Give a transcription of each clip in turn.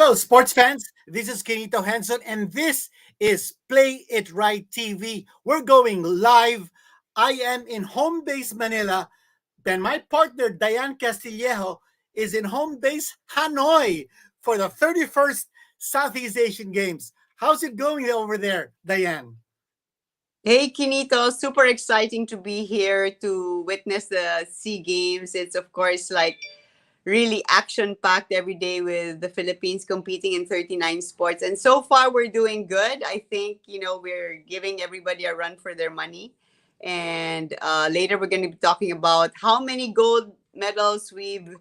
Hello, sports fans. This is Kenito Henson, and this is Play It Right TV. We're going live. I am in home base Manila. Then my partner, Diane Castillejo, is in home base Hanoi for the 31st Southeast Asian Games. How's it going over there, Diane? Hey, Kinito, super exciting to be here to witness the SEA Games. It's, of course, like really action packed every day with the Philippines competing in 39 sports. And so far, we're doing good. I think, we're giving everybody a run for their money. And later, we're going to be talking about how many gold medals we've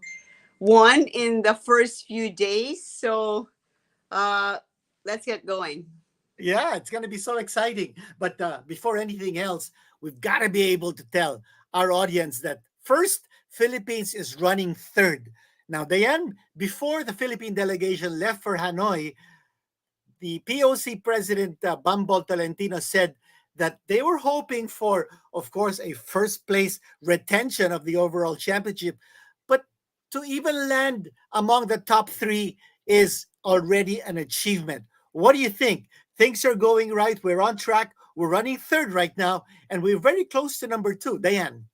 won in the first few days. So uh, let's get going. Yeah, it's going to be so exciting. But before anything else, we've got to be able to tell our audience that first, Philippines is running third. Now, Diane, before the Philippine delegation left for Hanoi, the POC president, Bambol Tolentino, said that they were hoping for, of course, a first place retention of the overall championship. But to even land among the top three is already an achievement. What do you think? Things are going right. We're on track. We're running third right now, and we're very close to number two. Diane.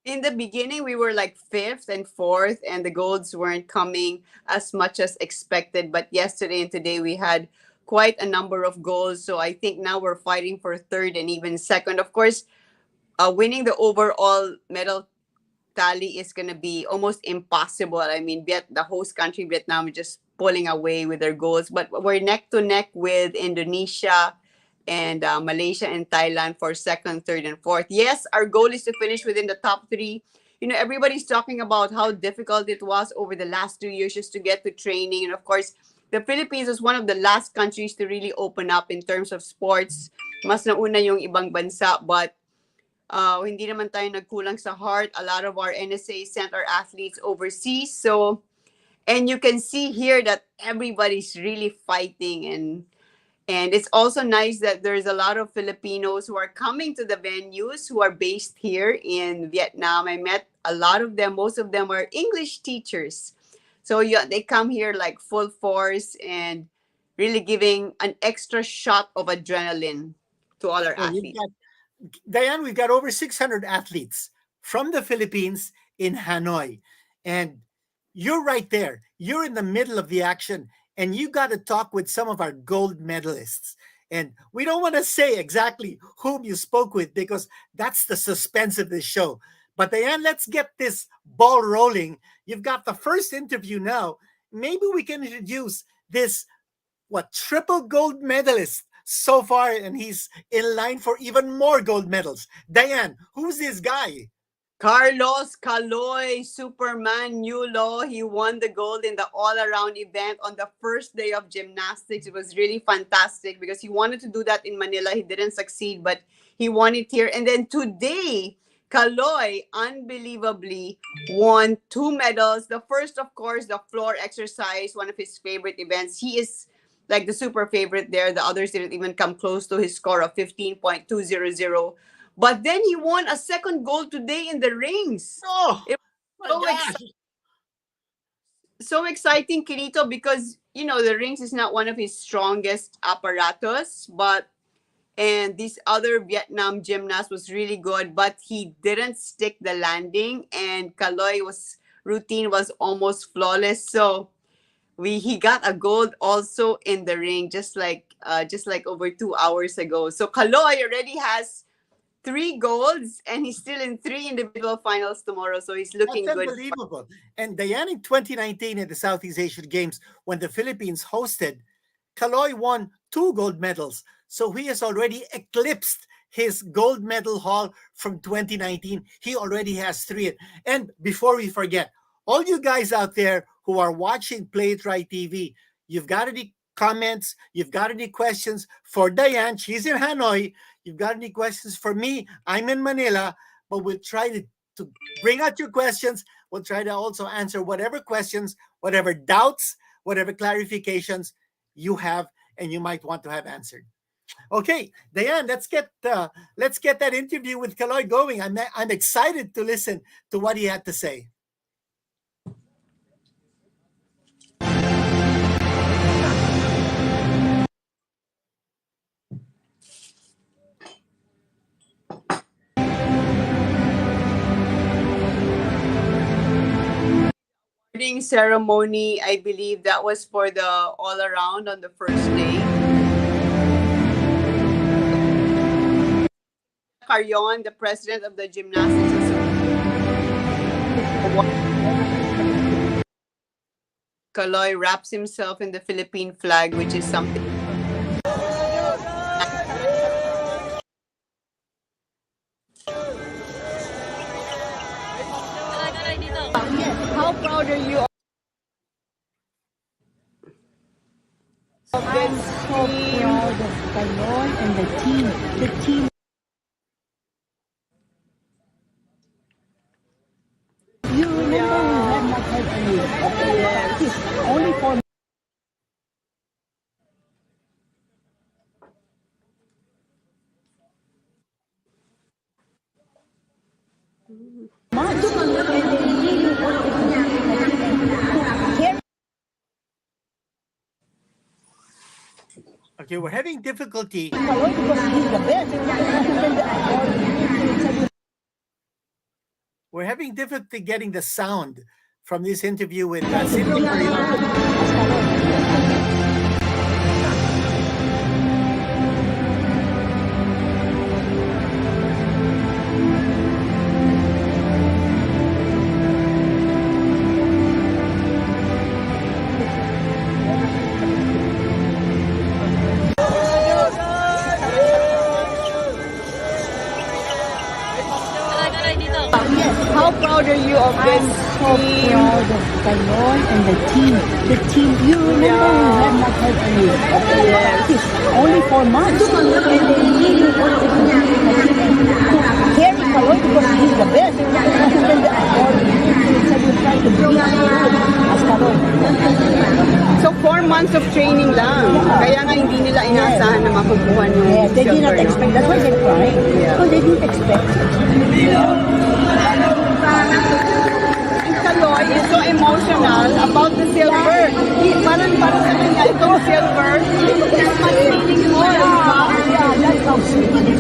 In the beginning, we were like fifth and fourth, and the golds weren't coming as much as expected. But yesterday and today, we had quite a number of goals. So I think now we're fighting for third and even second. Of course, winning the overall medal tally is going to be almost impossible. I mean, the host country, Vietnam, is just pulling away with their goals. But we're neck to neck with Indonesia and Malaysia and Thailand for second, third, and fourth. Yes, our goal is to finish within the top three. Everybody's talking about how difficult it was over the last 2 years just to get to training. And of course, the Philippines was one of the last countries to really open up in terms of sports. Mas nauna yung ibang bansa, but hindi naman tayo nagkulang sa heart. A lot of our NSA sent our athletes overseas. So, and you can see here that everybody's really fighting, and it's also nice that there's a lot of Filipinos who are coming to the venues who are based here in Vietnam. I met a lot of them. Most of them are English teachers. So yeah, they come here like full force and really giving an extra shot of adrenaline to all our Well, athletes. Diane, we've got over 600 athletes from the Philippines in Hanoi. And you're right there. You're in the middle of the action, and you got to talk with some of our gold medalists. And we don't want to say exactly whom you spoke with because that's the suspense of this show. But Diane, let's get this ball rolling. You've got the first interview now. Maybe we can introduce this triple gold medalist so far, and he's in line for even more gold medals. Diane, who's this guy? Carlos Caloy, Superman Yulo. He won the gold in the all-around event on the first day of gymnastics. It was really fantastic because he wanted to do that in Manila. He didn't succeed, but he won it here. And then today, Caloy unbelievably won 2 medals. The first, of course, the floor exercise, one of his favorite events. He is like the super favorite there. The others didn't even come close to his score of 15.200. But then he won a second gold today in the rings. Oh, It my was gosh. so exciting, Kirito, because the rings is not one of his strongest apparatus, and this other Vietnam gymnast was really good, but he didn't stick the landing, and Kaloy routine was almost flawless. So he got a gold also in the ring, just like over 2 hours ago. So Kaloy already has 3 golds, and he's still in 3 individual finals tomorrow. So he's That's looking good. unbelievable. And Diane, in 2019 at the Southeast Asian Games, when the Philippines hosted, Kaloy won 2 gold medals. So he has already eclipsed his gold medal haul from 2019. He already has 3. And before we forget, all you guys out there who are watching Play It Right TV, you've got any comments, you've got any questions for Diane, she's in Hanoi, you've got any questions for me, I'm in Manila, but we'll try to bring out your questions. We'll try to also answer whatever questions, whatever doubts, whatever clarifications you have and you might want to have answered. Okay, Diane, let's get that interview with Kaloy going. I'm excited to listen to what he had to say. awarding ceremony, I believe that was for the all around on the first day. Carrion, the president of the Gymnastics, Kaloy wraps himself in the Philippine flag, which is something. How proud are you of I'm this so team? proud of Kaloy and the team. The team. You remember we had not heard any. Yes. Only for months. And they really wanted to carry. Okay, we're having difficulty. Kaloy because he's the best. We're having difficulty getting the sound from this interview with Cindy Carrion. How proud are you of this So team? proud of Kaloy and the team. The team. You remember we had not heard any. Yes. Only for months. And they really wanted to carry Kaloy because he's the best. And then the said we try to beat as Kaloy. So 4 months of training lang. Kaya nga hindi nila inaasahan na makukuha yung Yes, they did not silver, no? expect. That's why they cried. Yeah. Because they didn't expect. And Kaloy is so emotional about the silver. Parang sa kanya itong silver, there's much meaning more. Yeah, that's how sweet it is.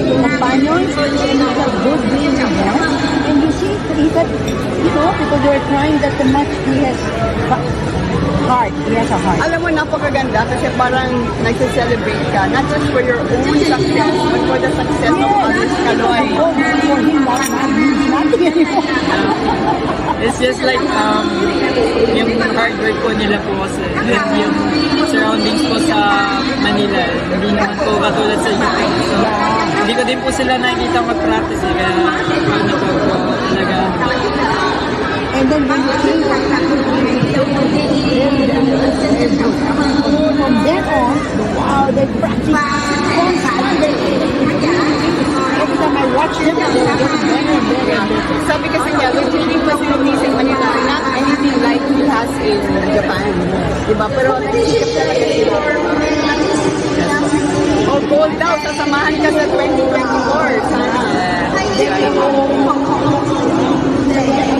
Companions, and it's a good being with them. And you see, he said, because they were crying that the much he has heart. He has a heart. Alam mo, napakaganda kasi parang nagse-celebrate ka, not just for your own success, but for the success of others, Kaloy. Oh, for him, that means nothing anymore. It's just like yung hard work po nila po kasi then yung surroundings po sa Manila hindi naman po katulad sa UK. So, hindi ko din po sila nakikita mag-practice kaya proud na po talaga. And then when you came from then on, wow, they practice constantly. Every time I watch them, they're getting better and better and better. Sabi kasi niya, the training facilities in Manila are not anything like he has in Japan. Diba? Pero nag-isip talaga sila. O gold daw, sasamahan ka sa 2024. Sana.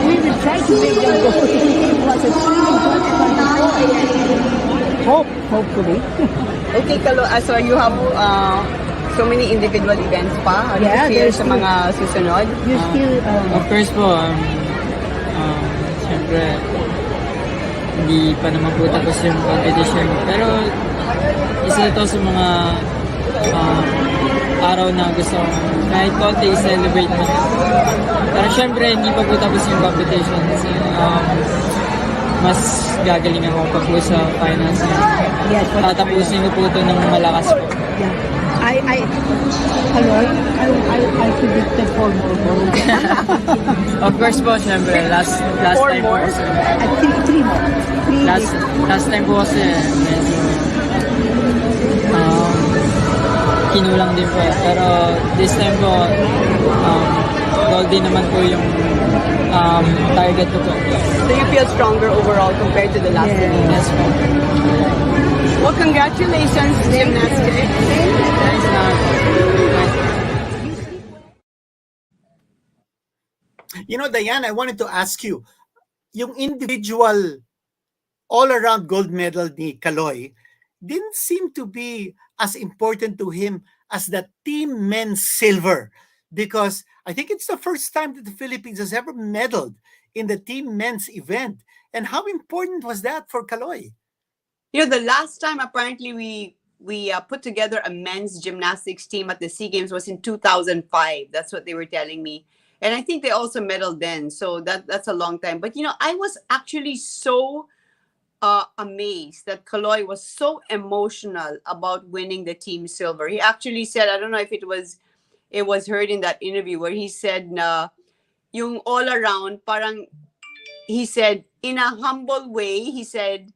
We will try to make them go. It was a team in 2024. Hopefully. Okay, Kalo, so you have so many individual events pa? How do Yeah, you feel there's sa mga susunod? You still, Of course po, siyempre hindi pa naman po tapos yung competition pero isa ito sa mga araw na gusto kong kahit konti i-celebrate mo. Pero syempre hindi pa po tapos yung competition kasi mas gagalingan ko pa po sa finals. yes, but Tatapusin ko po ito ng malakas po. yeah. Hello, I predicted 4 more goals. Of course po, syempre last Four time po more? kasi I think 3 more. last time po kasi medyo kinulang din po. Pero this time po gold din naman po yung target ko po. So you feel stronger overall compared to the last Yeah. meeting? Yes po. Well, congratulations, Gymnastics. Thanks na. You know, Diane, I wanted to ask you, yung individual all-around gold medal ni Kaloy didn't seem to be as important to him as the team men's silver, because I think it's the first time that the Philippines has ever medaled in the team men's event. And how important was that for Kaloy? The last time apparently we put together a men's gymnastics team at the SEA Games was in 2005. That's what they were telling me. And I think they also medaled then. So that's a long time. But, I was actually so amazed that Kaloy was so emotional about winning the team silver. He actually said, I don't know if it was heard in that interview where he said na yung all around, parang he said in a humble way, he said,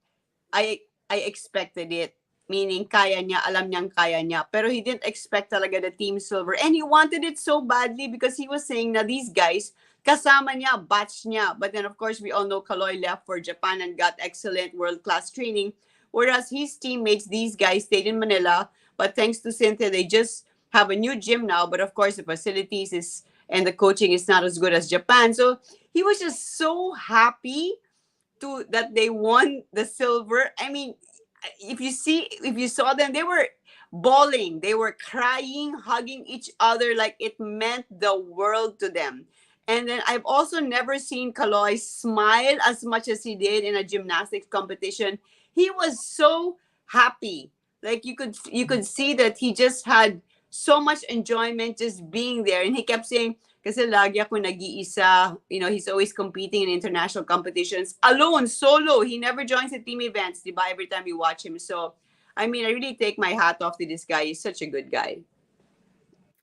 I expected it. Meaning, kaya niya, alam niyang kaya niya. Pero he didn't expect talaga the team silver. And he wanted it so badly because he was saying na these guys, kasama niya, batch niya. But then, of course, we all know Kaloy left for Japan and got excellent world-class training. Whereas his teammates, these guys, stayed in Manila. But thanks to Cynthia, they just have a new gym now. But of course, the facilities and the coaching is not as good as Japan. So he was just so happy that they won the silver. I mean, if you saw them, they were bawling, they were crying, hugging each other like it meant the world to them. And then I've also never seen Kaloy smile as much as he did in a gymnastics competition. He was so happy. Like you could see that he just had so much enjoyment just being there. And he kept saying, kasi lagi ako nag-iisa, he's always competing in international competitions. Alone, solo. He never joins the team events, diba, every time you watch him. So, I mean, I really take my hat off to this guy. He's such a good guy.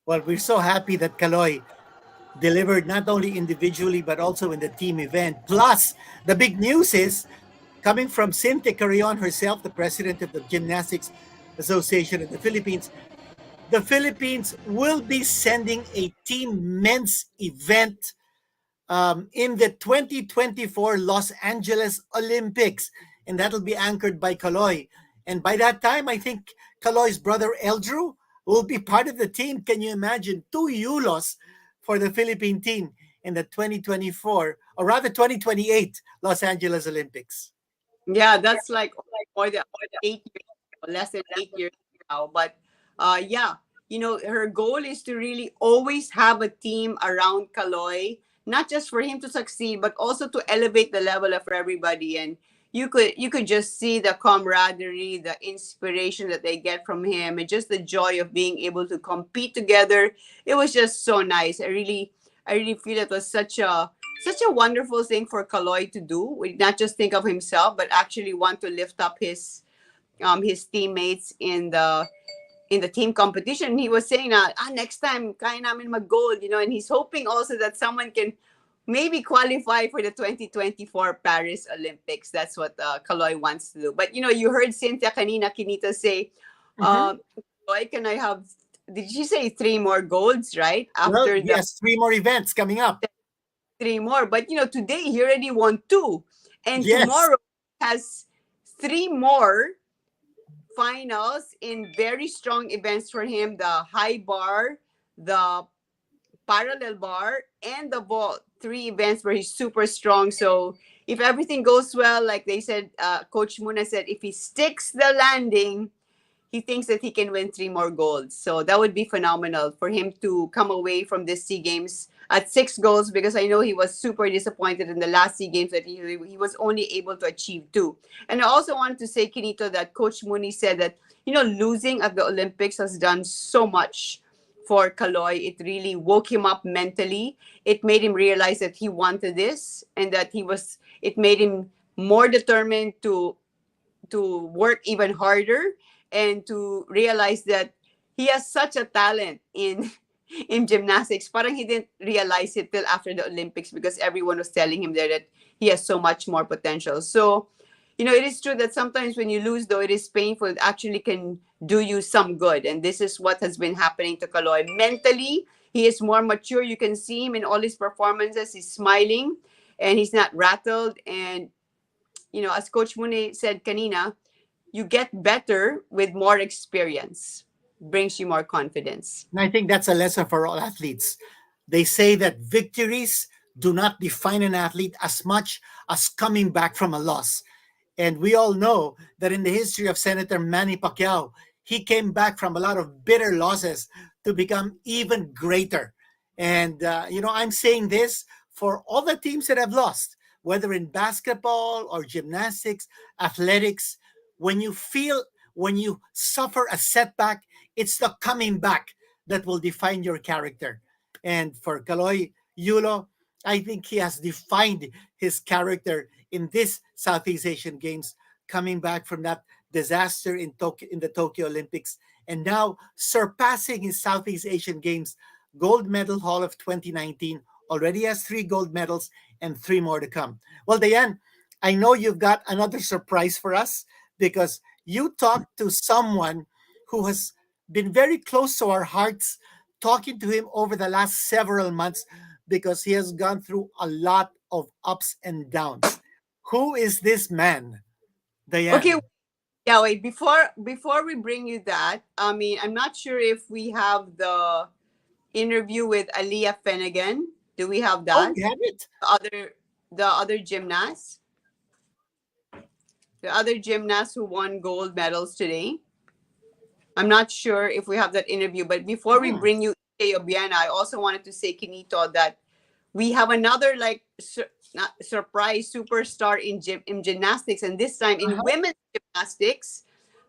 Well, we're so happy that Kaloy delivered not only individually but also in the team event. Plus, the big news is coming from Cynthia Carrion herself, the president of the Gymnastics Association of the Philippines. The Philippines will be sending a team men's event in the 2024 Los Angeles Olympics, and that'll be anchored by Kaloy. And by that time, I think Kaloy's brother Eldrew will be part of the team. Can you imagine 2 Yulos for the Philippine team in the 2024, or rather 2028 Los Angeles Olympics? Yeah, that's like more than 8 years, less than 8 years now. But yeah, her goal is to really always have a team around Kaloy, not just for him to succeed, but also to elevate the level of everybody. And you could just see the camaraderie, the inspiration that they get from him, and just the joy of being able to compete together. It was just so nice. I really feel it was such a wonderful thing for Kaloy to do. Not just think of himself, but actually want to lift up his teammates in the team competition. He was saying next time kaya namin mag-gold, and he's hoping also that someone can maybe qualify for the 2024 Paris Olympics. That's what Kaloy wants to do. But you heard Cynthia kanina, Kinita, say, Kaloy, can I have, did she say 3 more golds, right? After yes, 3 more events coming up. 3 more. But today he already won 2. And Yes. tomorrow has 3 more finals in very strong events for him: the high bar, the parallel bar, and the vault. 3 events where he's super strong. So if everything goes well, like they said, Coach Muna said, if he sticks the landing, he thinks that he can win 3 more golds. So that would be phenomenal for him to come away from this SEA Games at 6 golds, because I know he was super disappointed in the last SEA Games that he was only able to achieve 2. And I also wanted to say, Kinito, that Coach Muni said that, losing at the Olympics has done so much for Kaloy. It really woke him up mentally. It made him realize that he wanted this, and that it made him more determined to work even harder, and to realize that he has such a talent in gymnastics. Parang he didn't realize it till after the Olympics, because everyone was telling him there that he has so much more potential. So, it is true that sometimes when you lose, though, it is painful. It actually can do you some good. And this is what has been happening to Kaloy. Mentally, he is more mature. You can see him in all his performances. He's smiling and he's not rattled. And, as Coach Mune said kanina, you get better with more experience. Brings you more confidence. And I think that's a lesson for all athletes. They say that victories do not define an athlete as much as coming back from a loss. And we all know that in the history of Senator Manny Pacquiao, he came back from a lot of bitter losses to become even greater. And, I'm saying this for all the teams that have lost, whether in basketball or gymnastics, athletics, when you feel, when you suffer a setback, it's the coming back that will define your character. And for Kaloy Yulo, I think he has defined his character in this Southeast Asian Games, coming back from that disaster in Tokyo, in the Tokyo Olympics, and now surpassing his Southeast Asian Games gold medal haul of 2019. Already has 3 gold medals and 3 more to come. Well, Diane, I know you've got another surprise for us because you talked to someone who has been very close to our hearts, talking to him over the last several months because he has gone through a lot of ups and downs. Who is this man, Okay, Diane? yeah, wait, before we bring you that, I mean, I'm not sure if we have the interview with Aliyah Finnegan. Do we have Oh, that? we have it. The other gymnast, the other gymnast who won gold medals today. I'm not sure if we have that interview, but before we Hmm. bring you EJ Obiena, I also wanted to say, Kinito, that we have another like not surprise superstar in gymnastics, and this time in Uh-huh. women's gymnastics,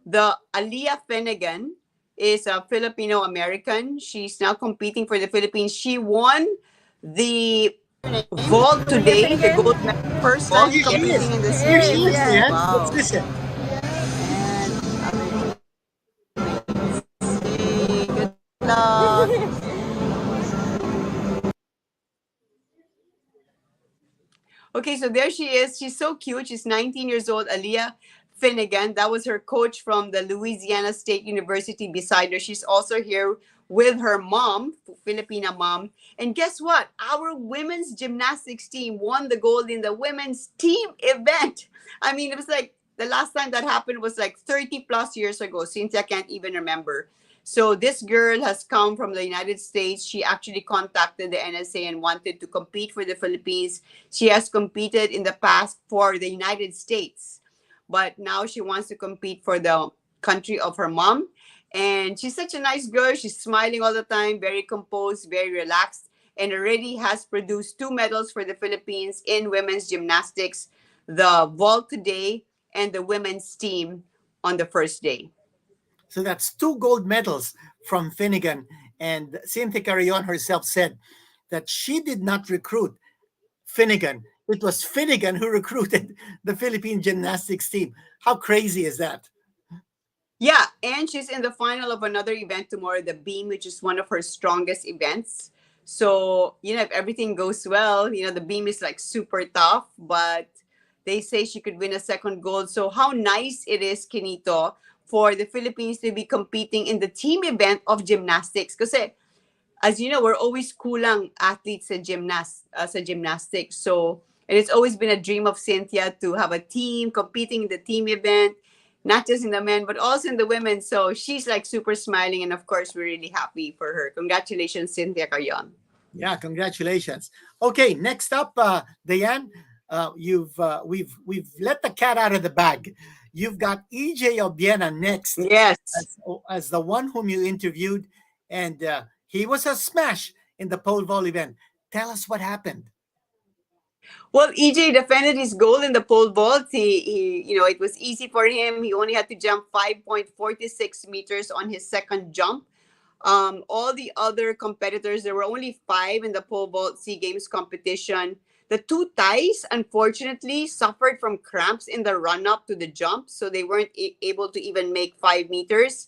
the Aliyah Finnegan is a Filipino American. She's now competing for the Philippines. She won the vault Aliyah today, the Finnegan? gold medal, first Oh, time here she competing is. in the Here she Yes, is, series. yes. Diane. Let's Wow. listen. And good luck. Okay, so there she is. She's so cute. She's 19 years old, Aliyah Finnegan. That was her coach from the Louisiana State University beside her. She's also here with her mom, Filipina mom. And guess what? Our women's gymnastics team won the gold in the women's team event. I mean, it was like the last time that happened was like 30 plus years ago. Cynthia can't even remember. So this girl has come from the United States. She actually contacted the NSA and wanted to compete for the Philippines. She has competed in the past for the United States, but now she wants to compete for the country of her mom. And she's such a nice girl. She's smiling all the time, very composed, very relaxed, and already has produced 2 medals for the Philippines in women's gymnastics, the vault today and the women's team on the first day. So that's 2 gold medals from Finnegan. And Cynthia Carrion herself said that she did not recruit Finnegan. It was Finnegan who recruited the Philippine gymnastics team. How crazy is that? Yeah, and she's in the final of another event tomorrow, the beam, which is one of her strongest events. So, if everything goes well, the beam is like super tough, but they say she could win a second gold. So, how nice it is, Kinito, for the Philippines to be competing in the team event of gymnastics. Because, as you know, we're always kulang athletes sa gymnastics. So, and it's always been a dream of Cynthia to have a team competing in the team event, not just in the men, but also in the women. So she's like super smiling. And of course, we're really happy for her. Congratulations, Cynthia Carrion. Yeah, congratulations. Okay, next up, Diane, we've let the cat out of the bag. You've got EJ Obiena next Yes. as the one whom you interviewed, and he was a smash in the pole vault event. Tell us what happened. Well, EJ defended his goal in the pole vault. It was easy for him. He only had to jump 5.46 meters on his second jump. All the other competitors, there were only 5 in the pole vault SEA Games competition. The 2 Thais, unfortunately, suffered from cramps in the run-up to the jump, so they weren't able to even make 5 meters.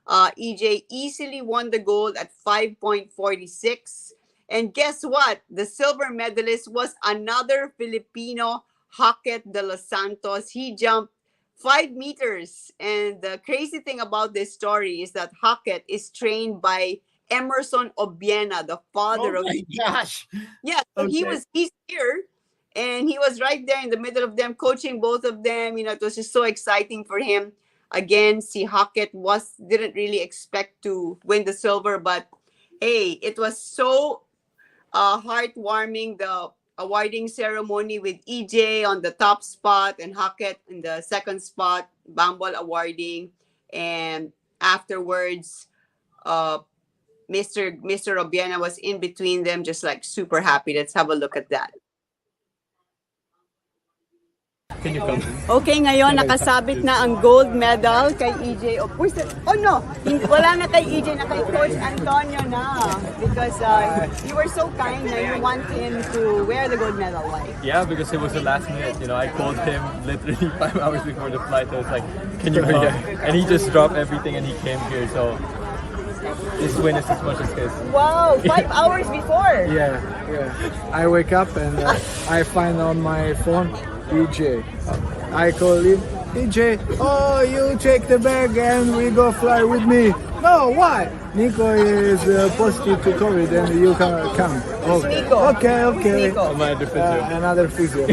EJ easily won the gold at 5.46. And guess what? The silver medalist was another Filipino, Hackett de los Santos. He jumped 5 meters. And the crazy thing about this story is that Hackett is trained by Emerson Obiena, the Oh father of. my gosh. Yeah, so Okay. he's here, and he was right there in the middle of them, coaching both of them. It was just so exciting for him. Again, see, Hackett didn't really expect to win the silver, but hey, it was so heartwarming, the awarding ceremony with EJ on the top spot and Hackett in the second spot, Bambol awarding, and afterwards, uh, Mr. Obiena was in between them, just like super happy. Let's have a look at that. Can you come? Okay, ngayon nakasabit na ang gold medal kay EJ. Oh no, wala na kay EJ, na kay Coach Antonio na. Because you were so kind na you want him to wear the gold medal. Why? Yeah, because it was the last minute. You know, I called him literally 5 hours before the flight. I was like, "Can you come?" And he just dropped everything and he came here. So this win is as much as his. Wow, 5 hours before. Yeah. I wake up and I find on my phone EJ. I call him, EJ, oh, you take the bag and we go fly with me. No, why? Nico is positive to COVID and you can come. Nico. Okay. Nico. My physio. Another physio.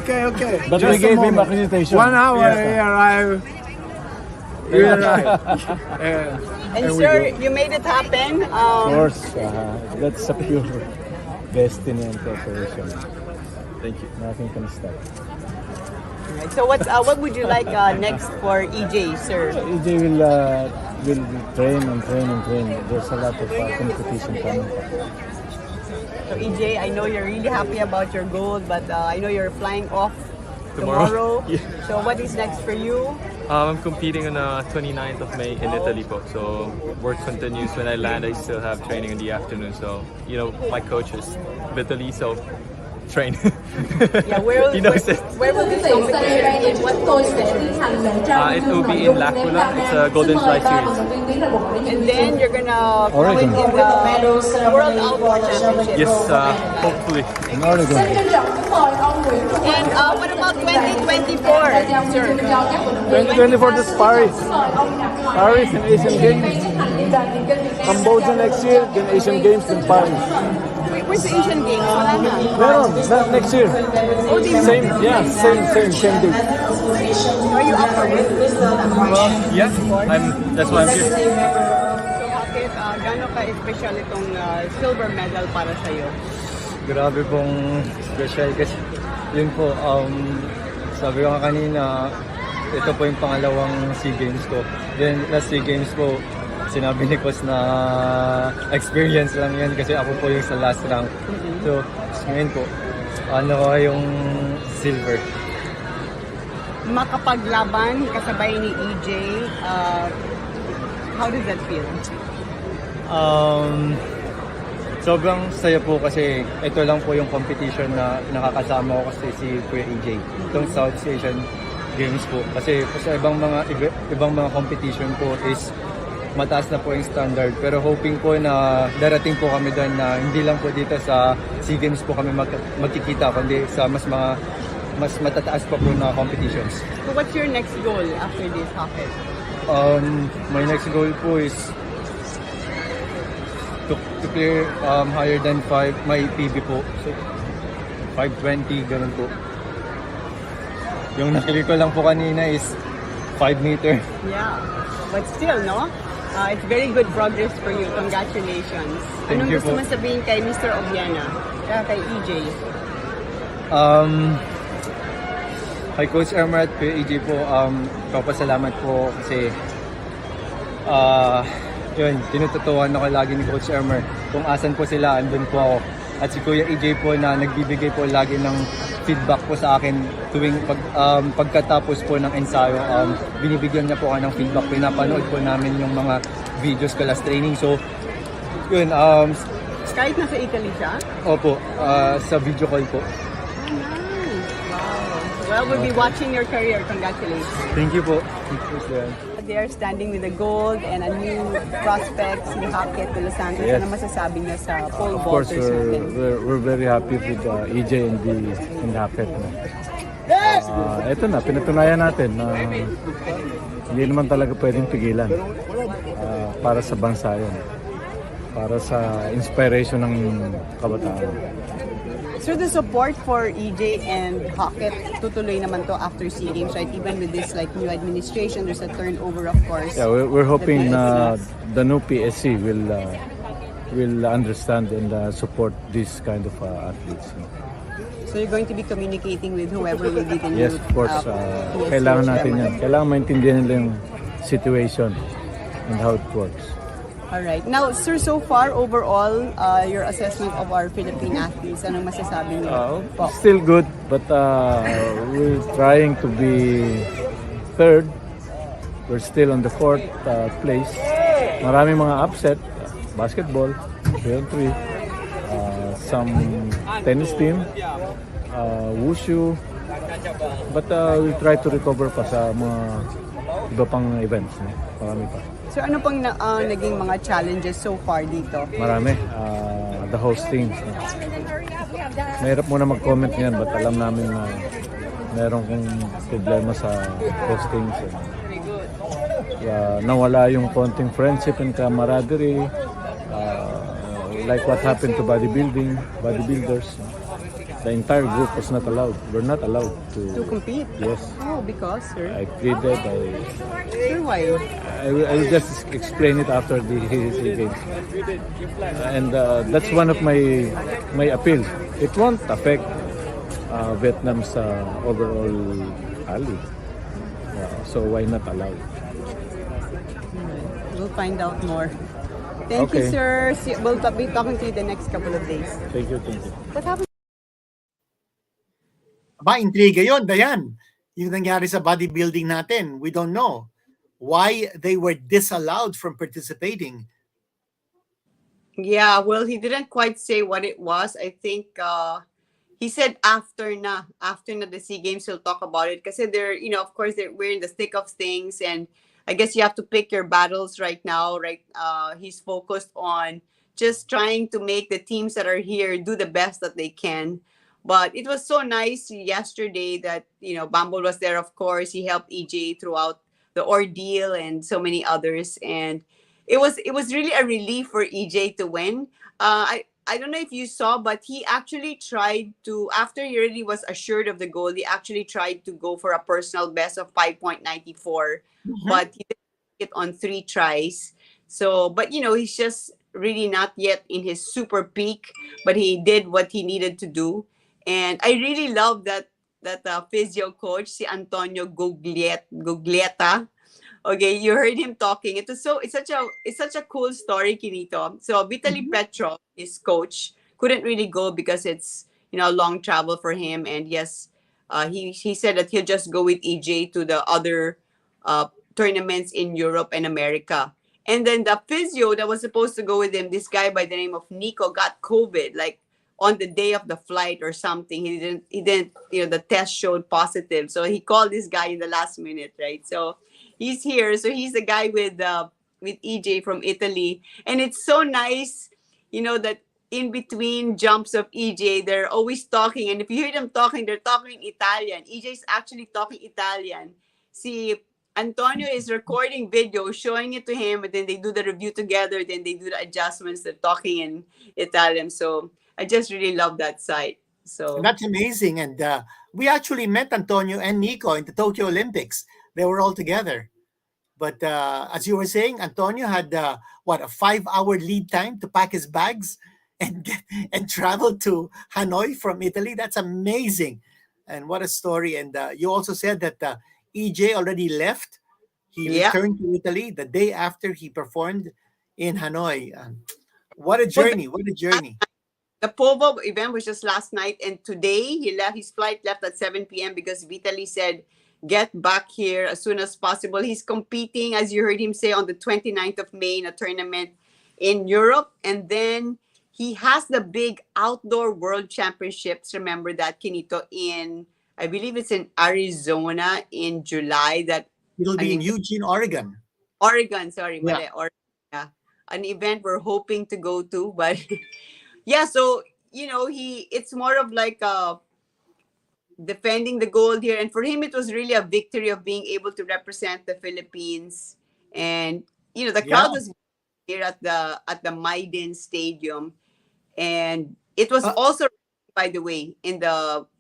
Okay. But Just we gave a him moment. accreditation. 1 hour he arrived. We arrived. And sir, you made it happen. Of course, that's a pure destiny and preparation. Thank you. Nothing can stop. Right, so what would you like next for EJ, sir? EJ will train and train. There's a lot of competition coming. So EJ, I know you're really happy about your gold, but I know you're flying off tomorrow. Yeah. So what is next for you? I'm competing on the 29th of May in Italy po. So work continues. When I land, I still have training in the afternoon. So, you know, my coach is Vitaly, so train. Yeah, where He knows it. where will this competition be? What competition? It will be in L'Aquila. It's a Golden Fly Series. And then you're gonna throw it in the World Outdoor Championship. Yes, hopefully. In Oregon. And what about 2024, sir? 2024 is Paris. Paris and Asian Games. Cambodia next year, then Asian Games in Paris. Where's the Asian Games? Wala na. No, next year. Same day. Are you up for it? Yeah, that's why I'm here. So bakit, gaano ka-special itong silver medal para sa'yo? Grabe pong special kasi yun po, sabi ko nga kanina, ito po yung pangalawang SEA Games ko. Then last SEA Games ko, sinabi ni Coach na experience lang yan kasi ako po yung sa last rank. So, ngayon po, yung silver. Makapaglaban kasabay ni EJ, how does that feel? Sobrang saya po kasi ito lang po yung competition na nakakasama ko kasi si Kuya EJ. Itong South Asian Games po. Kasi sa ibang mga competition po is mataas na po yung standard. Pero hoping po na darating po kami doon na hindi lang po dito sa SEA Games po kami magkikita kundi sa mas matataas pa po na competitions. So what's your next goal after this Hafiz? My next goal po is to clear higher than 5, my PB po. So, 520, ganun po. Yung nakili ko lang po kanina is 5 meter. Yeah, but still, no? It's very good progress for you. Congratulations. Thank Anong you gusto po. mo sabihin kay Mr. Obiena? Kay EJ? Kay Coach Ermer at kay EJ po, papasalamat po kasi yun, tinututuan ako lagi ni Coach Ermer. Kung asan po sila, andun po ako. At si Kuya EJ po na nagbibigay po lagi ng feedback po sa akin tuwing pagkatapos po ng ensayo. Binibigyan niya po ako ng feedback. Pinapanood po namin yung mga videos ko last training. So, yun. Kahit nasa Italy siya? Opo, sa video call po. Nice. Wow. Well, we'll be watching your career. Congratulations. Thank you po. Thank you, sir. They are standing with the gold and a new prospect, si Hackett de Los Santos. Yes. Ano masasabi niya sa pole Of course, vaulters natin? we're very happy with EJ and the Hackett. Ito na, pinatunayan natin na hindi naman talaga pwedeng pigilan para sa bansa yun. Para sa inspiration ng kabataan. So the support for EJ and Hackett, tutuloy naman to after SEA Games, right? Even with this like new administration, there's a turnover, of course. Yeah, we're hoping the new PSC will understand and support this kind of athletes. So you're going to be communicating with whoever will be the new Yes, of course. PSC Kailangan natin chairman. yan. Kailangan maintindihan nila yung situation and how it works. All right. Now, sir, so far, overall, your assessment of our Philippine athletes, anong masasabi niyo po? Still good, but we're trying to be third. We're still on the fourth place. Maraming mga upset. Basketball, 3-on-3. Some tennis team. Wushu. But we'll try to recover pa sa mga iba pang events. Marami pa. So, ano pang naging mga challenges so far dito? Marami. The hosting. Mahirap muna mag-comment ngayon, but alam namin na meron kong problema sa hosting. So, nawala yung konting friendship and camaraderie. Like what happened to bodybuilders. The entire group was not allowed. We're not allowed to compete? Yes. Oh, because, sir? I pleaded. Sir, why? I will just explain it after the games. And that's one of my appeal. It won't affect Vietnam's overall rally. So why not allow it? We'll find out more. Thank you, Okay. sir. We'll be talking to you the next couple of days. Thank you. What happened? Intriga yon, Dayan. Yung nangyari sa bodybuilding natin, we don't know why they were disallowed from participating. Yeah, well, he didn't quite say what it was. I think he said after na the SEA Games, he'll talk about it. Because they're, of course, we're in the thick of things, and I guess you have to pick your battles right now. Right, he's focused on just trying to make the teams that are here do the best that they can. But it was so nice yesterday that, Bumble was there, of course. He helped EJ throughout the ordeal and so many others. And it was really a relief for EJ to win. I don't know if you saw, but he actually tried to, after he already was assured of the goal, he actually tried to go for a personal best of 5.94. But he did it on 3 tries. So, but, he's just really not yet in his super peak, but he did what he needed to do. And I really love that physio coach, si Antonio Guglietta. Okay, you heard him talking. It's such a cool story, Kinito. So Vitaly Petrov, his coach, couldn't really go because it's a long travel for him. And yes, he said that he'll just go with EJ to the other tournaments in Europe and America. And then the physio that was supposed to go with him, this guy by the name of Nico, got COVID, like on the day of the flight or something. He didn't, the test showed positive. So he called this guy in the last minute, right? So he's here. So he's the guy with EJ from Italy. And it's so nice, that in between jumps of EJ, they're always talking. And if you hear them talking, they're talking Italian. EJ's actually talking Italian. See, Antonio is recording video, showing it to him, and then they do the review together. Then they do the adjustments. They're talking in Italian. So I just really love that side. So That's amazing. And we actually met Antonio and Nico in the Tokyo Olympics. They were all together. But as you were saying, Antonio had a 5-hour lead time to pack his bags and travel to Hanoi from Italy. That's amazing. And what a story. And you also said that EJ already left. He returned to Italy the day after he performed in Hanoi. What a journey. What a journey. the Povo event was just last night, and today his flight left at 7 p.m. because Vitaly said, get back here as soon as possible. He's competing, as you heard him say, on the 29th of May in a tournament in Europe. And then he has the big outdoor world championships. Remember that, Kinito, I believe it's in Arizona in July. It'll be in Eugene, Oregon. Oregon, sorry. Yeah. Oregon, yeah. An event we're hoping to go to, but yeah, so it's more of like defending the gold here, and for him it was really a victory of being able to represent the Philippines. And the crowd was here at the Maiden Stadium, and it was also, by the way,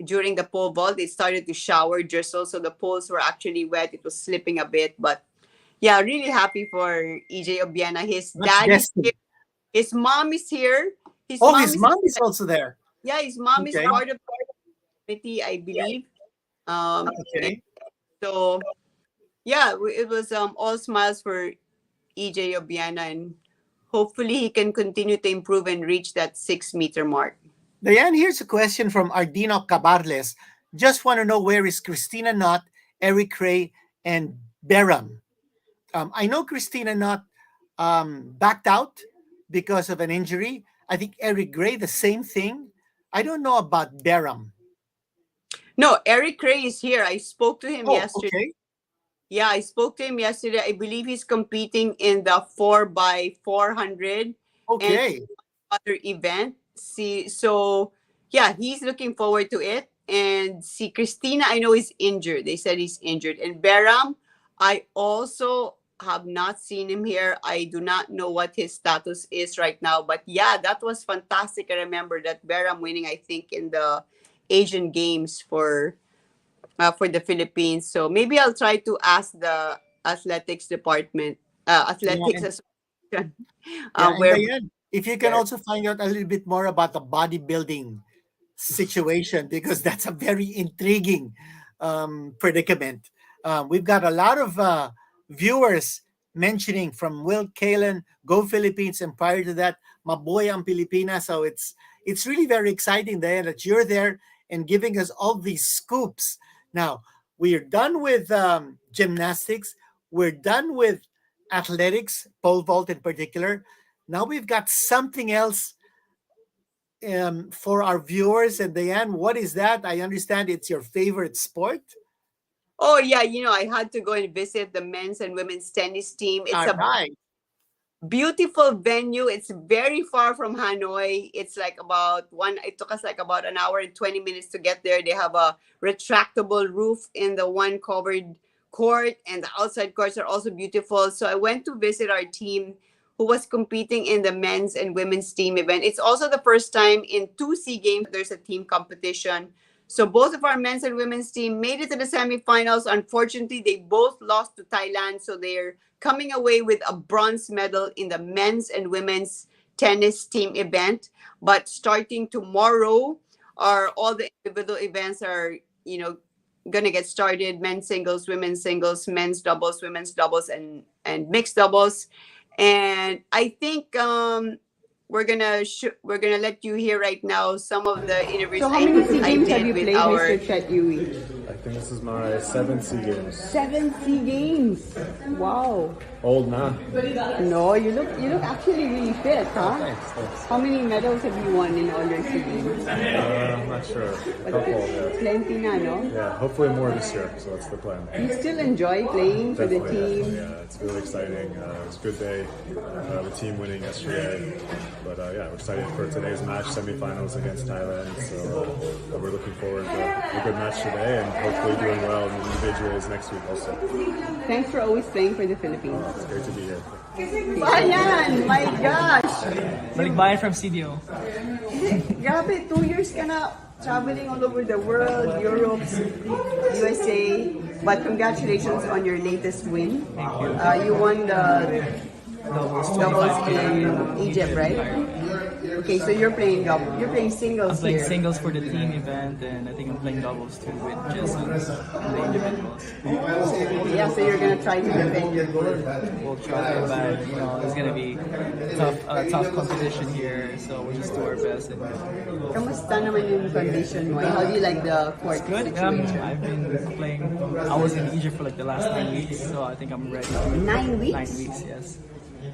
during the pole vault, it started to shower drizzle, so the poles were actually wet. It was slipping a bit, but yeah, really happy for EJ Obiena. His dad is here. His mom is here. His mom is also there. Yeah, his mom is part of the committee, I believe. Okay. So, yeah, it was all smiles for EJ Obiena, and hopefully he can continue to improve and reach that 6-meter mark. Diane, here's a question from Ardino Cabarles. Just want to know, where is Christina Knott, Eric Ray, and Beram? I know Christina Knott backed out because of an injury. I think Eric Gray, the same thing. I don't know about Beram. No, Eric Ray is here. I spoke to him yesterday. Okay. Yeah, I spoke to him yesterday. I believe he's competing in the 4x400 Okay. and other event. So yeah, he's looking forward to it. And Christina, I know is injured. They said he's injured. And Beram, I also have not seen him here. I do not know what his status is right now. But yeah, that was fantastic. I remember that Beram winning, I think, in the Asian Games for the Philippines. So maybe I'll try to ask the athletics department, athletics association, Yeah, where and Diane, if you can also find out a little bit more about the bodybuilding situation, because that's a very intriguing predicament. We've got a lot of viewers mentioning from Will Kalen, Go Philippines, and prior to that, Maboy ang Pilipinas. So it's really very exciting, Diane, that you're there and giving us all these scoops. Now, we are done with gymnastics. We're done with athletics, pole vault in particular. Now we've got something else for our viewers. And Diane, what is that? I understand it's your favorite sport. oh yeah, I had to go and visit the men's and women's tennis team. It's All a right. beautiful venue. It's very far from Hanoi. It's like it took us like about an hour and 20 minutes to get there. They have a retractable roof in the one covered court, and the outside courts are also beautiful. So I went to visit our team who was competing in the men's and women's team event. It's also the first time in 2 SEA Games there's a team competition. So both of our men's and women's team made it to the semifinals. Unfortunately, they both lost to Thailand. So they're coming away with a bronze medal in the men's and women's tennis team event. But starting tomorrow, all the individual events are, going to get started. Men's singles, women's singles, men's doubles, women's doubles, and mixed doubles. And I think we're gonna let you hear right now some of the interviews. So how many SEA I Games did have you with played, our Mr. Chet Yui? I think this is my 7th SEA Games. 7 SEA Games. Wow. Old now. No, you look actually really fit, huh? Thanks. How many medals have you won in all your SEA Games? I'm not sure. A couple, yeah. Plenty na, no? Yeah, hopefully more this year, so that's the plan. You still enjoy playing for the Definitely, team? yeah, it's really exciting. It's a good day. The team winning yesterday. But yeah, we're excited for today's match, semifinals against Thailand. So we're looking forward to a good match today and hopefully doing well in the individuals next week also. Thanks for always playing for the Philippines. It's great to be here. Bayan! My gosh! Balikbayan from CDO. Grabe, 2 years ka na traveling all over the world, Europe, USA. But congratulations on your latest win. Thank you. You won the doubles in 25 Egypt, right? Okay, so you're playing singles I'm playing here. singles for the team event, and I think I'm playing doubles too with Jesse and the individuals. Yeah, so you're gonna try to defend your gold. We'll try, but it's gonna be tough competition here, so we'll just do our best. And Kamusta naman yung condition mo? How do you like the court good. situation? I've been playing. I was in Egypt for like the last 9 weeks, so I think I'm ready. 9 weeks? 9 weeks, yes.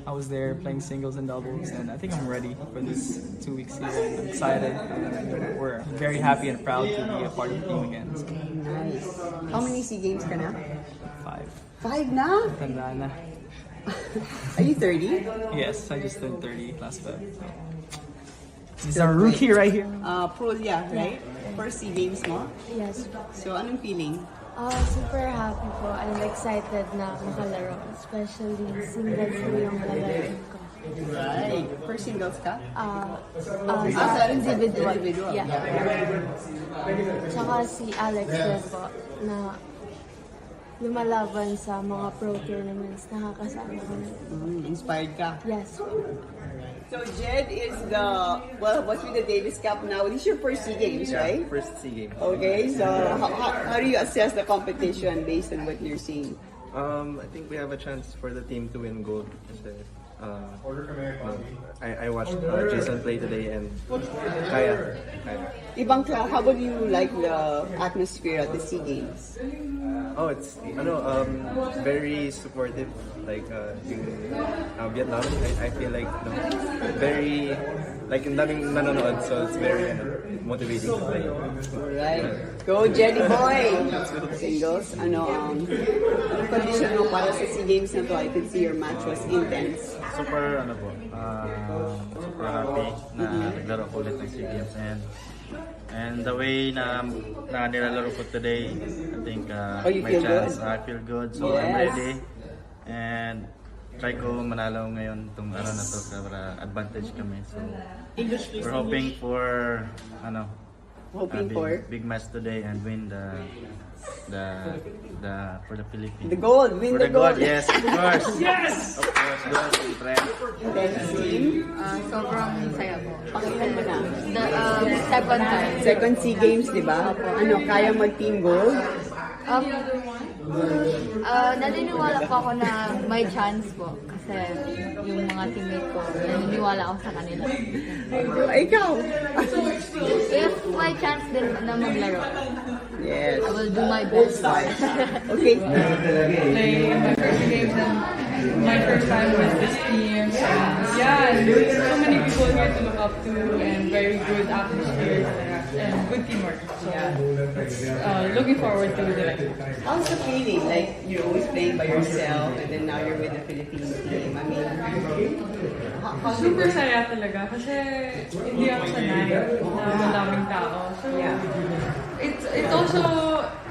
I was there playing singles and doubles, and I think I'm ready for this 2 weeks season. I'm excited. And we're very happy and proud to be a part of the team again. So, Nice. How many SEA Games ka na? 5. 5 na? Tanda na. Are you 30? Yes, I just turned 30 last Feb. This is our rookie right here. Prulia, right? First SEA Games mo? Yes. So, anong feeling? Super happy po. I'm excited na makalaro. Especially singles po yung lalaroin ko. Right. First singles ka? Sa individual. Individual. Yeah. Tsaka si Alex din po na lumalaban sa mga pro tournaments. Nakakasama ko na. Inspired ka? Yes. So, Jed is what's with the Davis Cup now? This is your first SEA Games, right? First SEA game. Okay, so how do you assess the competition based on what you're seeing? I think we have a chance for the team to win gold. Kasi, I watched Jason play today and kaya. Ibang how would you like the atmosphere at the SEA Games? Oh, it's very supportive. Like Vietnam, I feel like very like ang daming nanonood, so it's very motivating to play. Alright. Go Jenny boy! Singles. Anong condition mo para sa SEA Games na to? I could see your match was intense. Super super happy na naglaro ko ulit ng SEA Games and the way na nilalaro ko today, I think you my feel chance, good? I feel good, so I'm ready and try ko manalo ngayon itong na to para advantage kami, so we're hoping for big match today and win the for the Philippines. The gold, win the gold. Yes, of course. Yes! Of course, gold, friend. Tennis team. Sobrang saya po. Pakilan mo na. Second time. Second SEA Games, di ba? Kaya mag-team gold? Naniniwala po ako na may chance po. Kasi yung mga teammate ko, naniniwala ako sa kanila. Ikaw? If may chance din na maglaro, yes, I will do my best. Okay. Playing in my first games and my first time with this team. And there's so many people here to look up to and very good atmosphere and good teamwork. So looking forward to the next one. How's the feeling? Like, you're always playing by yourself and then now you're with the Philippines team. I mean, Super saya talaga kasi hindi ako sanay na madaming tao. So it's also,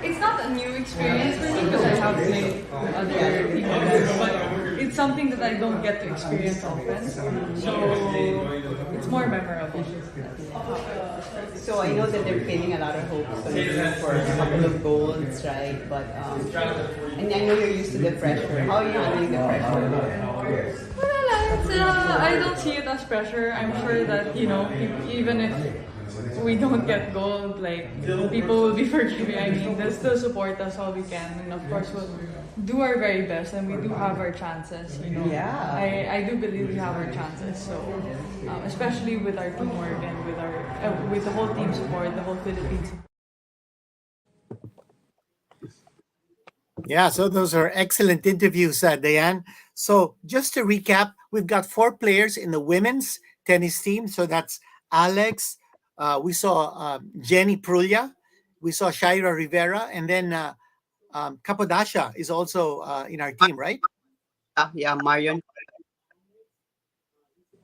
it's not a new experience for me because I have played other team events, but it's something that I don't get to experience often. So it's more memorable. So I know that they're pinning a lot of hopes on you for a couple of golds, right? But and I know you're used to the pressure. How are you handling the pressure? I don't see it as pressure. I'm sure that, even if we don't get gold, like, people will be forgiving. I mean, they'll still support us all we can. And of course, we'll do our very best and we do have our chances, Yeah. I do believe we have our chances. So, especially with our teamwork and with the whole team support, the whole Philippines support. Yeah, so those are excellent interviews, Diane. So just to recap, we've got 4 players in the women's tennis team. So that's Alex, we saw Jenny Prulia, we saw Shaira Rivera, and then Kapodasha is also in our team, right? Yeah, Marion.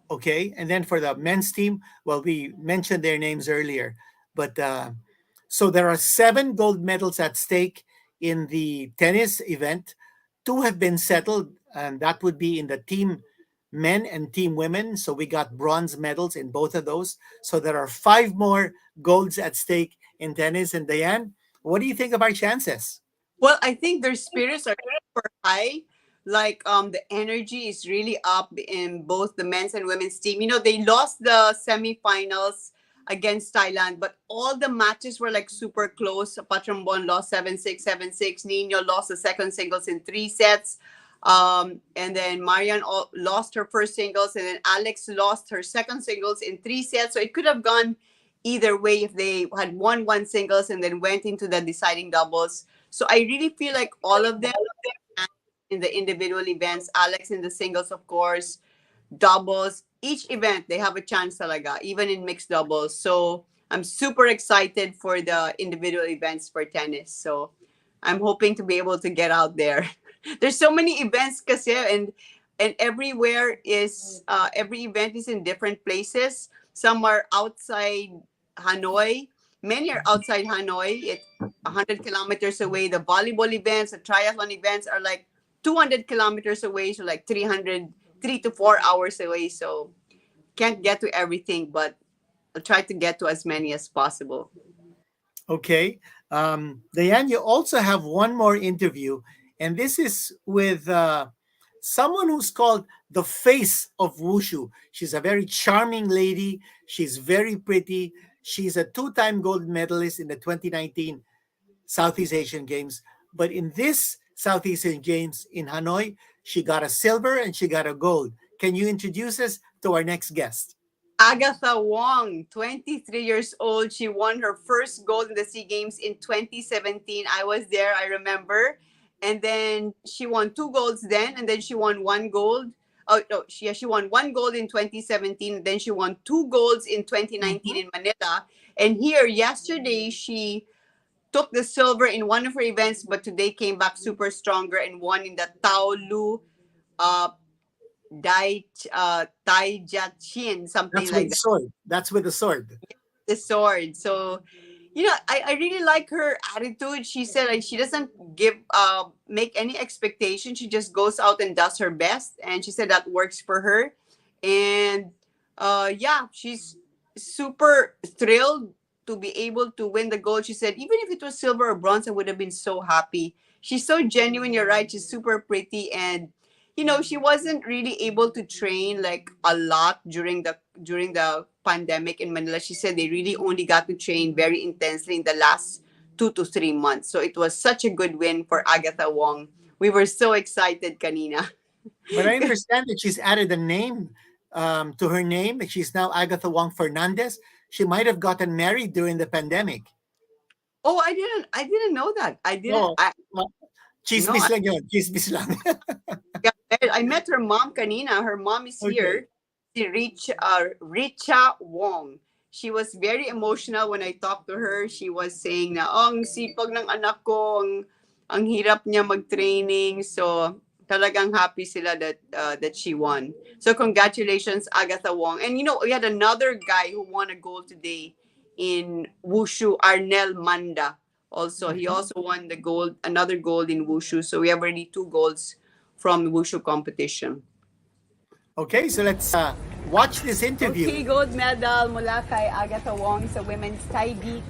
Okay, and then for the men's team, well, we mentioned their names earlier, but so there are 7 gold medals at stake in the tennis event. 2 have been settled, and that would be in the team men and team women. So we got bronze medals in both of those. So there are 5 more golds at stake in tennis. And Diane, what do you think of our chances? Well, I think their spirits are super high. Like, the energy is really up in both the men's and women's team. They lost the semifinals against Thailand, but all the matches were like super close. Patrambon lost 7-6, 7-6. Nino lost the second singles in 3 sets. And then Marian lost her first singles, and then Alex lost her second singles in 3 sets. So it could have gone either way if they had won 1 singles and then went into the deciding doubles. So I really feel like all of them in the individual events, Alex in the singles, of course, doubles, each event they have a chance talaga, even in mixed doubles. So I'm super excited for the individual events for tennis. So I'm hoping to be able to get out there. There's so many events kasi, and everywhere is every event is in different places. Some are outside Hanoi. Many are outside Hanoi. It's 100 kilometers away. The volleyball events, the triathlon events are like 200 kilometers away, so like 3 to 4 hours away. So can't get to everything, but I'll try to get to as many as possible. Okay. Diane, you also have one more interview, and this is with someone who's called the face of Wushu. She's a very charming lady. She's very pretty. She's a 2-time gold medalist in the 2019 Southeast Asian Games. But in this Southeast Asian Games in Hanoi. She got a silver and she got a gold. Can you introduce us to our next guest? Agatha Wong, 23 years old. She won her first gold in the SEA Games in 2017. I was there, I remember. And then she won 2 golds then, and then she won 1 gold. Oh, no, she won 1 gold in 2017. Then she won 2 golds in 2019 in Manila. And here, yesterday, she took the silver in one of her events, but today came back super stronger and won in the Taolu Taijachin, something That's like with the that. sword. That's with the sword. The sword. So, you know, I really like her attitude. She said like, she doesn't make any expectation. She just goes out and does her best. And she said that works for her. And yeah, she's super thrilled to be able to win the gold. She said, even if it was silver or bronze, I would have been so happy. She's so genuine. You're right. She's super pretty. And you know, she wasn't really able to train like a lot during the pandemic in Manila. She said they really only got to train very intensely in the last 2 to 3 months. So it was such a good win for Agatha Wong. We were so excited, kanina. But I understand that she's added a name to her name. She's now Agatha Wong Fernandez. She might have gotten married during the pandemic. Oh, I didn't know that. I didn't. No, chismis lang yun. Chismis lang. I met her mom kanina. Her mom is here. Si Richa Wong. She was very emotional when I talked to her. She was saying na, oh, ang sipag ng anak ko, ang hirap niya mag-training. So, talagang happy sila that she won. So, congratulations, Agatha Wong. And you know, we had another guy who won a gold today in Wushu, Arnel Manda. Also, he also won the gold, another gold in Wushu. So, we have already 2 golds from Wushu competition. Okay, so let's watch this interview. Okay, gold medal mula kay Agatha Wong sa women's Taiji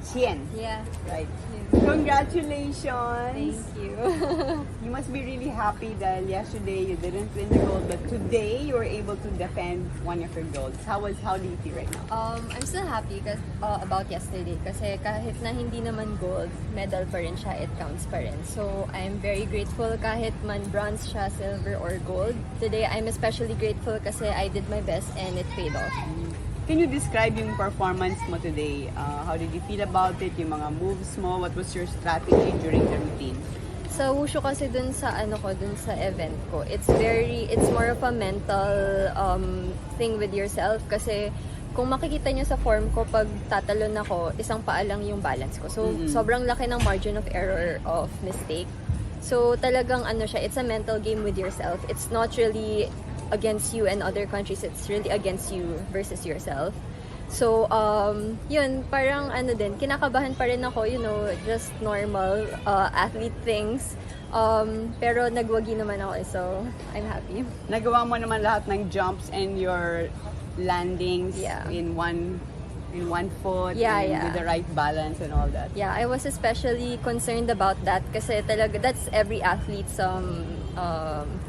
Chien. Yeah. Right. Congratulations. Thank you. You must be really happy that yesterday you didn't win the gold, but today you were able to defend one of your golds. How do you feel right now? I'm still happy about yesterday kasi kahit na hindi naman gold, medal pa rin siya, it counts pa rin. So, I'm very grateful kahit man bronze siya, silver or gold. Today, I'm especially grateful kasi I did my best and it paid off. Can you describe yung performance mo today? How did you feel about it? Yung mga moves mo? What was your strategy during the routine? Sa Wushu kasi dun sa event ko, it's more of a mental thing with yourself kasi kung makikita nyo sa form ko, pag tatalon ako, isang paa lang yung balance ko. So, sobrang laki ng margin of error of mistake. So, talagang it's a mental game with yourself. It's not really against you and other countries, it's really against you versus yourself. So, yun, parang kinakabahan pa rin ako, you know, just normal athlete things. Pero nagwagi naman ako, so I'm happy. Nagawa mo naman lahat ng jumps and your landings in one foot with the right balance and all that. Yeah, I was especially concerned about that kasi talaga that's every athlete's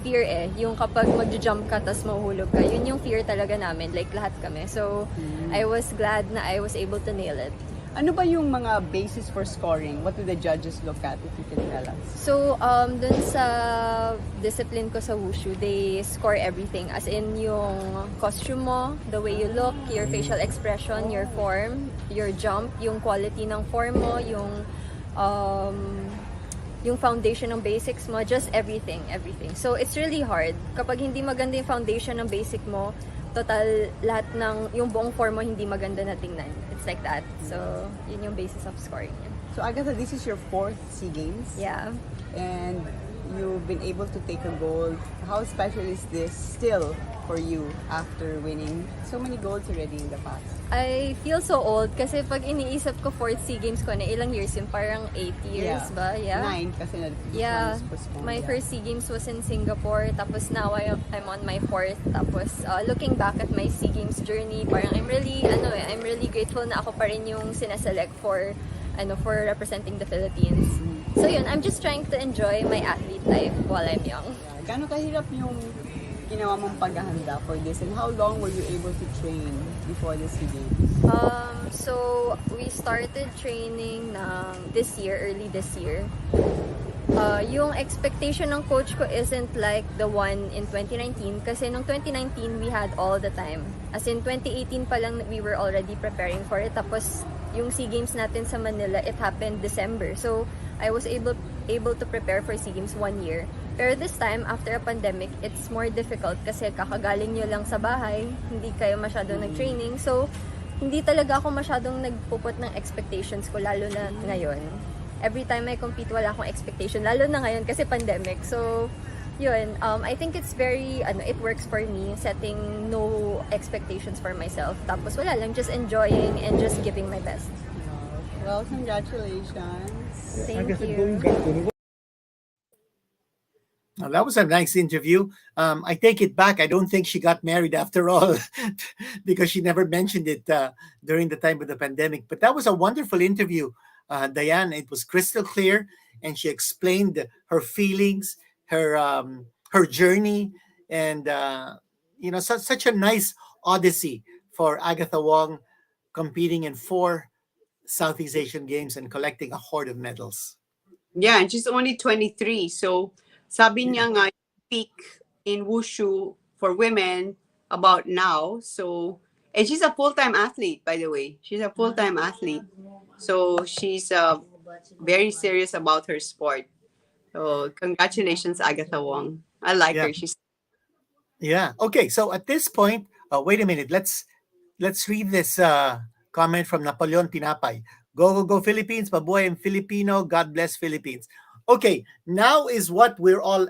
fear yung kapag mag-jump ka tas mahuhulog ka, yun yung fear talaga namin, like lahat kami. So, I was glad na I was able to nail it. Ano ba yung mga basis for scoring? What do the judges look at, if you can tell us? So, dun sa discipline ko sa Wushu, they score everything. As in, yung costume mo, the way you look, your facial expression, your form, your jump, yung quality ng form mo, yung foundation ng basics mo, just everything. So, it's really hard. Kapag hindi maganda yung foundation ng basic mo, total, lahat ng, yung buong form mo hindi maganda na tingnan. It's like that. So, yun yung basis of scoring. So, Agatha, this is your 4th SEA Games. Yeah. And you've been able to take a gold. How special is this still for you after winning so many golds already in the past? I feel so old kasi pag iniisip ko 4th SEA Games ko na ilang years yun, parang 8 years ba? Yeah. 9 kasi my first SEA Games was in Singapore, tapos now I'm on my 4th, tapos looking back at my SEA Games journey, parang I'm really grateful na ako pa rin yung sinaselect for representing the Philippines. So yun, I'm just trying to enjoy my athlete life while I'm young. Gano'ng kahirap yung ginawa mong paghahanda for this, and how long were you able to train before the SEA Games? So we started training early this year. Yung expectation ng coach ko isn't like the one in 2019 kasi nung 2019 we had all the time. As in 2018 pa lang we were already preparing for it. Tapos yung SEA Games natin sa Manila, it happened December. So I was able to prepare for SEA Games 1 year. Pero this time, after a pandemic, it's more difficult kasi kakagaling nyo lang sa bahay, hindi kayo masyadong nag-training. So hindi talaga ako masyadong nagpuput ng expectations ko, lalo na ngayon. Every time I compete, wala akong expectation, lalo na ngayon kasi pandemic. So, yun, I think it's very, it works for me, setting no expectations for myself. Tapos wala lang, just enjoying and just giving my best. Well, congratulations. Thank you. Now, that was a nice interview. I take it back. I don't think she got married after all because she never mentioned it during the time of the pandemic. But that was a wonderful interview, Diane. It was crystal clear, and she explained her feelings, her journey, and such a nice odyssey for Agatha Wong, competing in 4 Southeast Asian Games and collecting a hoard of medals. Yeah, and she's only 23. So, sabi niya nga, peak in Wushu for women about now. So, and she's a full-time athlete, by the way. She's a full-time athlete. So, she's very serious about her sport. So, congratulations, Agatha Wong. I like her. She's Yeah. Okay. So at this point, wait a minute. Let's read this comment from Napoleon Tinapay. Go, go, go, Philippines. Mabuhay ang Filipino. God bless Philippines. Okay. Now is what we're all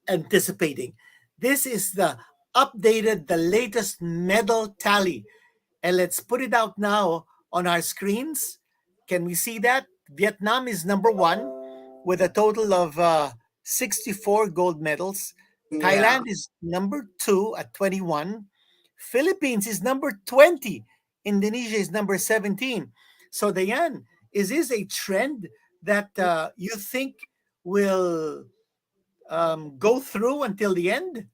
anticipating. This is the updated, the latest medal tally. And let's put it out now on our screens. Can we see that? Vietnam is number 1 with a total of 64 gold medals. Thailand is number 2 at 21. Philippines is number 20. Indonesia is number 17. So, Diane, is this a trend that you think will go through until the end?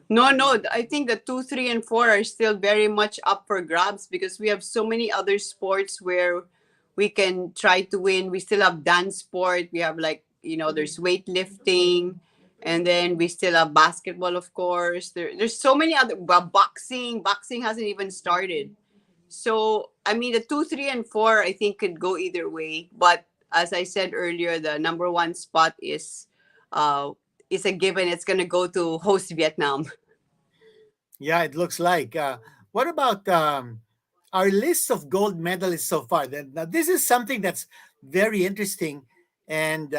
No. I think the 2, 3, and 4 are still very much up for grabs because we have so many other sports where we can try to win. We still have dance sport. We have there's weightlifting. And then we still have basketball, of course. There's so many other boxing. Boxing hasn't even started. So, I mean, the 2, 3, and 4, I think could go either way. But as I said earlier, the number 1 spot is a given. It's going to go to host Vietnam. Yeah, it looks like. What about our list of gold medalists so far? Now, this is something that's very interesting. And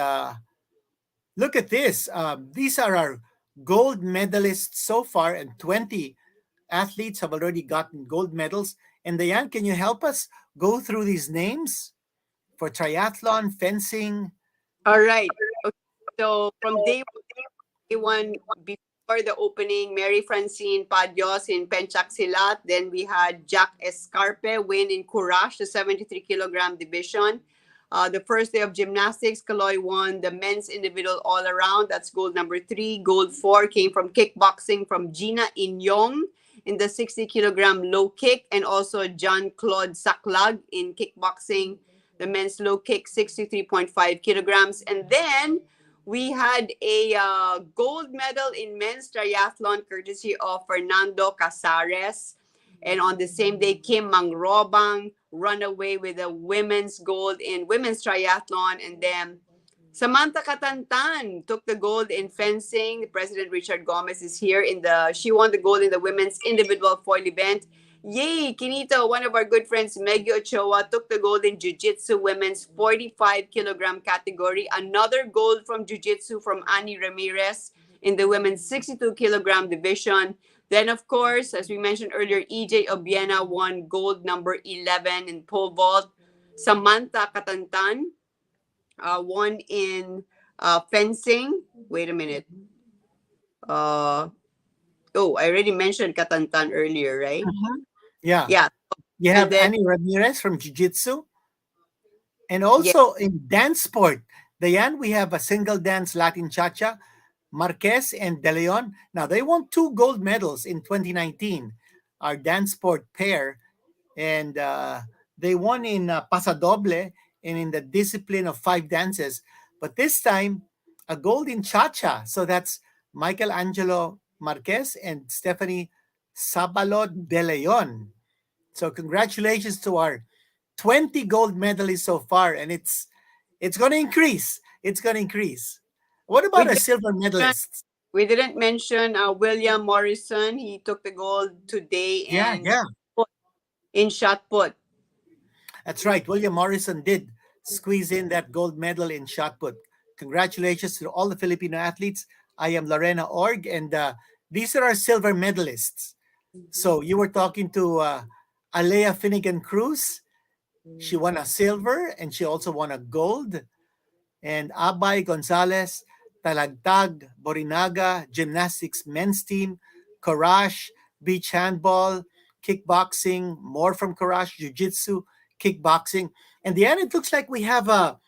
look at this. These are our gold medalists so far, and 20 athletes have already gotten gold medals. And Diane, can you help us go through these names for triathlon, fencing? All right. Okay. So from day 1, before the opening, Mary Francine Padios in Pencak Silat. Then we had Jack Escarpe win in Courage, the 73 kilogram division. The first day of gymnastics, Kaloy won the men's individual all-around. That's gold number 3. Gold 4 came from kickboxing from Gina Inyong in the 60 kilogram low kick, and also John Claude Saklag in kickboxing, the men's low kick, 63.5 kilograms. And then we had a gold medal in men's triathlon courtesy of Fernando Casares. And on the same day, Kim Mangrobang run away with a women's gold in women's triathlon. And then Samantha Katantan took the gold in fencing. President Richard Gomez is here. She won the gold in the women's individual foil event. Yay! Kinito, one of our good friends, Meggy Ochoa, took the gold in Jiu-Jitsu women's 45 kilogram category. Another gold from Jiu-Jitsu from Annie Ramirez in the women's 62 kilogram division. Then, of course, as we mentioned earlier, EJ Obiena won gold number 11 in pole vault. Samantha Katantan won in fencing. Wait a minute. I already mentioned Katantan earlier, right? Yeah. Yeah. You have Annie Ramirez from Jiu-Jitsu. And also in dance sport, Diane, we have a single dance Latin cha-cha, Marquez and De Leon. Now, they won 2 gold medals in 2019, our dance sport pair. And they won in pasadoble and in the discipline of 5 dances. but this time a gold in cha-cha. So that's Michelangelo Marquez and Stephanie Sabalot de Leon. So congratulations to our 20 gold medalists so far, and it's going to increase. It's going to increase. What We about our did silver medalists? we didn't mention William Morrison. He took the gold today Yeah, and yeah. in shot put. That's right. William Morrison did squeeze in that gold medal in shot put. Congratulations to all the Filipino athletes. I am Lorena Org, and these are our silver medalists. So you were talking to Alea Finnegan Cruz. She won a silver and she also won a gold. And Abay Gonzalez, Talagtag, Borinaga, Gymnastics men's team, Courage, beach handball, kickboxing, more from Courage, jiu-jitsu, kickboxing. And the end, it looks like we have a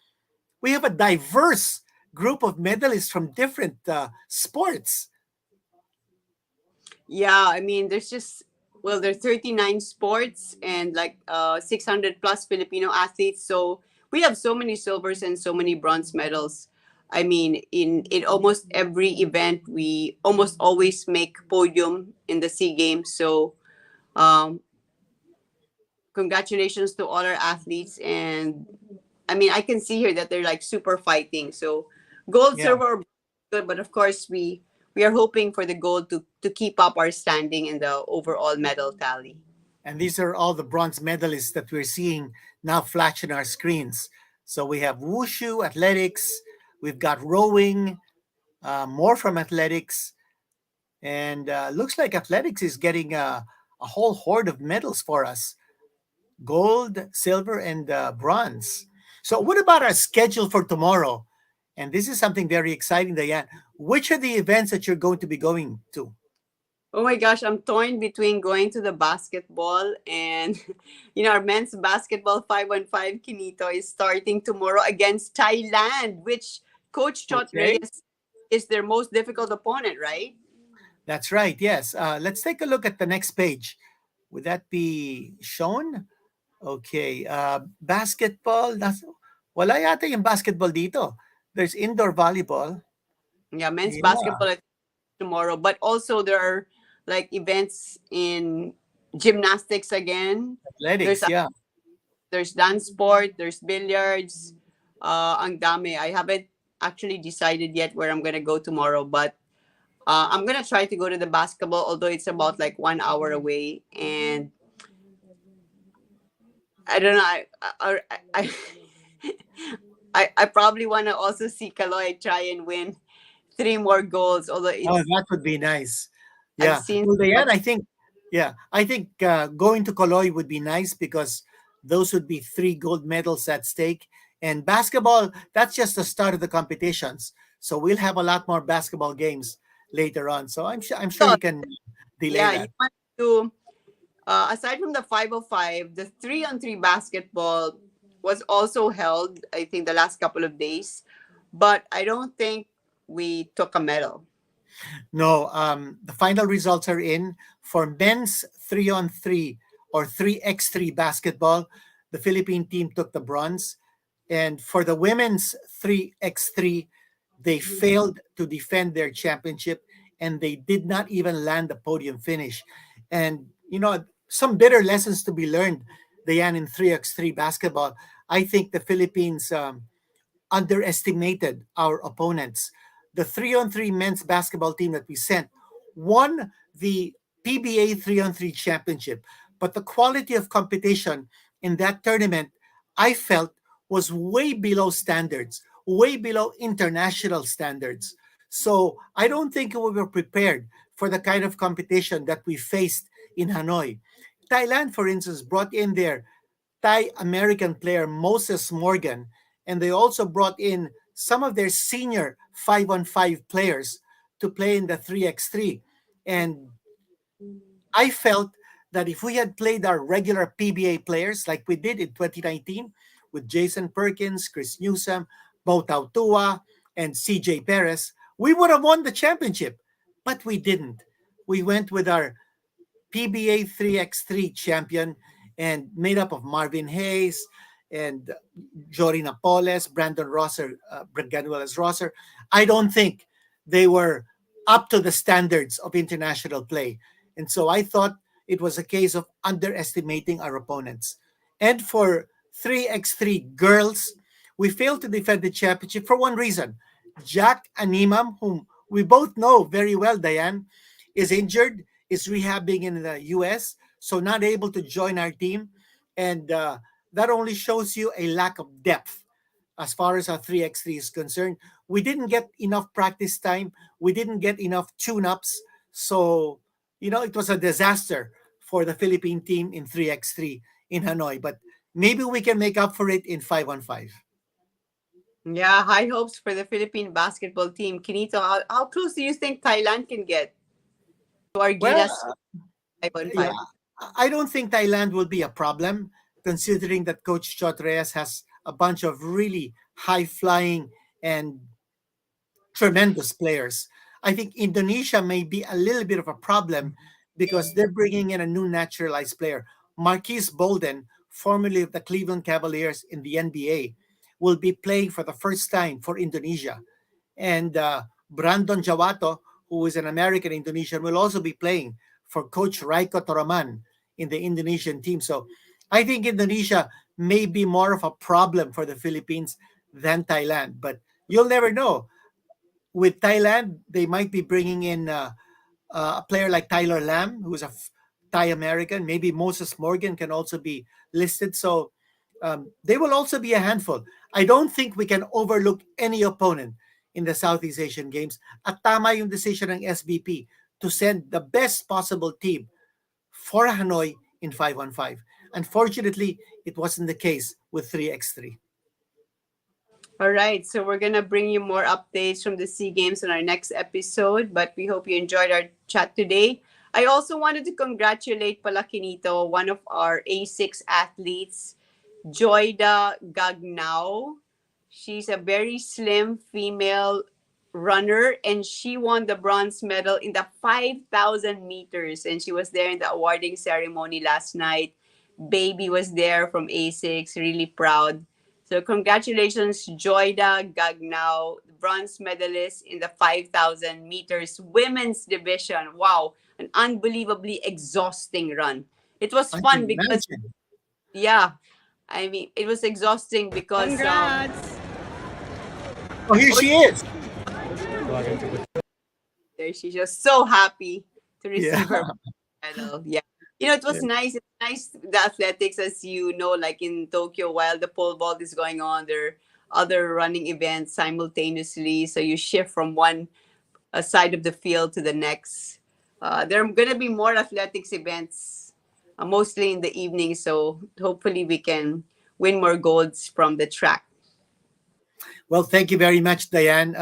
diverse group of medalists from different sports. Yeah, I mean, there are 39 sports and like 600 plus Filipino athletes. So we have so many silvers and so many bronze medals. I mean, in almost every event, we almost always make podium in the SEA Games. So um, congratulations to all our athletes. And I mean, I can see here that they're like super fighting. So gold, Yeah. silver, or good, but of course we are hoping for the gold to keep up our standing in the overall medal tally. And these are all the bronze medalists that we're seeing now flash on our screens. So we have Wushu, athletics, we've got rowing, more from athletics, and looks like athletics is getting a whole horde of medals for us: gold, silver, and bronze. So, what about our schedule for tomorrow? And this is something very exciting, Diane. Which are the events that you're going to be going to? Oh my gosh, I'm torn between going to the basketball and our men's basketball 5-on-5 Kinito is starting tomorrow against Thailand, which Coach Chot Okay. Reyes is their most difficult opponent, right? That's right. Yes. Let's take a look at the next page. Would that be shown? Okay. Basketball. Wala yata yung basketball dito. There's indoor volleyball. Yeah, men's Yeah. basketball tomorrow, but also there are like events in gymnastics again. There's Athletics. Yeah. there's dance sport, there's billiards, ang dami. I haven't actually decided yet where I'm gonna go tomorrow, but I'm gonna try to go to the basketball, although it's about like 1 hour away, and I don't know. I I probably want to also see Kaloy try and win 3 more goals, although Oh, it's that would be nice. I've Yeah. seen Well, so Diane, much. I think going to Koloy would be nice because those would be 3 gold medals at stake. And basketball, that's just the start of the competitions. So we'll have a lot more basketball games later on. So I'm sure So, you can delay yeah, you that. want to aside from the 505, the 3-on-3 basketball was also held, I think, the last couple of days, but I don't think we took a medal. No, the final results are in for men's 3-on-3 or 3x3 basketball. The Philippine team took the bronze, and for the women's 3x3, they failed to defend their championship, and they did not even land the podium finish. And some bitter lessons to be learned, Diane, in 3x3 basketball. I think the Philippines underestimated our opponents. The 3-on-3 men's basketball team that we sent won the PBA 3-on-3 championship, but the quality of competition in that tournament, I felt, was way below standards, way below international standards. So I don't think we were prepared for the kind of competition that we faced in Hanoi. Thailand, for instance, brought in their Thai American player Moses Morgan, and they also brought in some of their senior 5-on-5 players to play in the 3x3. And I felt that if we had played our regular PBA players like we did in 2019 with Jason Perkins, Chris Newsom, Bo Tautua, and CJ Perez, we would have won the championship. But we didn't. We went with our PBA 3x3 champion and made up of Marvin Hayes and Jory Napoles, Brandon Rosser, Ganuelas Rosser. I don't think they were up to the standards of international play. And so I thought it was a case of underestimating our opponents. And for 3x3 girls, we failed to defend the championship for one reason. Jack Animam, whom we both know very well, Diane, is injured, is rehabbing in the US, so not able to join our team. And that only shows you a lack of depth as far as our 3x3 is concerned. We didn't get enough practice time. We didn't get enough tune-ups. So, it was a disaster for the Philippine team in 3x3 in Hanoi. But maybe we can make up for it in 5-on-5. Yeah, high hopes for the Philippine basketball team. Kinito, how close do you think Thailand can get to Well, Argina's 5-on-5? I don't think Thailand will be a problem, considering that Coach Chot Reyes has a bunch of really high-flying and tremendous players. I think Indonesia may be a little bit of a problem because they're bringing in a new naturalized player. Marquise Bolden, formerly of the Cleveland Cavaliers in the NBA, will be playing for the first time for Indonesia. And Brandon Jawato, who is an American Indonesian, will also be playing for Coach Raiko Toraman in the Indonesian team. So I think Indonesia may be more of a problem for the Philippines than Thailand. But you'll never know. With Thailand, they might be bringing in a player like Tyler Lamb, who's a Thai American. Maybe Moses Morgan can also be listed. So they will also be a handful. I don't think we can overlook any opponent in the Southeast Asian Games. At tama yung decision ng SBP to send the best possible team for Hanoi in 5-on-5. Unfortunately, it wasn't the case with 3x3. All right, so we're gonna bring you more updates from the SEA Games in our next episode, but we hope you enjoyed our chat today. I also wanted to congratulate Palakinito, one of our A6 athletes, Joyda Gagnao. She's a very slim female runner, and she won the bronze medal in the 5,000 meters, and she was there in the awarding ceremony last night. Baby was there from A6, really proud. So congratulations, Joyda Gagnao, bronze medalist in the 5,000 meters women's division. Wow, an unbelievably exhausting run. It was fun because, yeah, I mean, it was exhausting because... Congrats! Oh, here she is. There, she's just so happy to receive her Yeah. medal. Yeah. It was nice. It's nice, the athletics, as you know, like in Tokyo, while the pole vault is going on, there are other running events simultaneously. So you shift from one side of the field to the next. There are going to be more athletics events, mostly in the evening. So hopefully we can win more golds from the track. Well, thank you very much, Diane.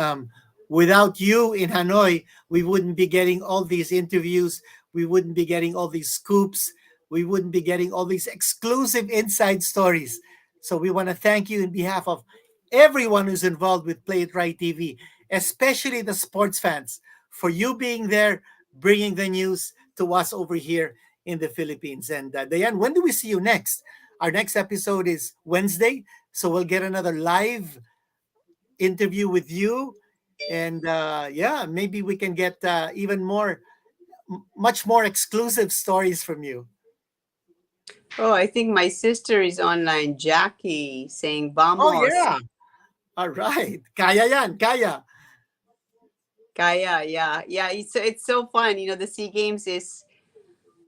Without you in Hanoi, we wouldn't be getting all these interviews. We wouldn't be getting all these scoops. We wouldn't be getting all these exclusive inside stories. So we want to thank you in behalf of everyone who's involved with Play It Right TV, especially the sports fans, for you being there, bringing the news to us over here in the Philippines. And Diane, when do we see you next? Our next episode is Wednesday, so we'll get another live interview with you. And yeah, maybe we can get even more, much more exclusive stories from you. Oh, I think my sister is online, Jackie, saying vamos. Oh, yeah. All right. Kaya yan, kaya. Kaya, yeah. Yeah, it's so fun. The SEA Games is,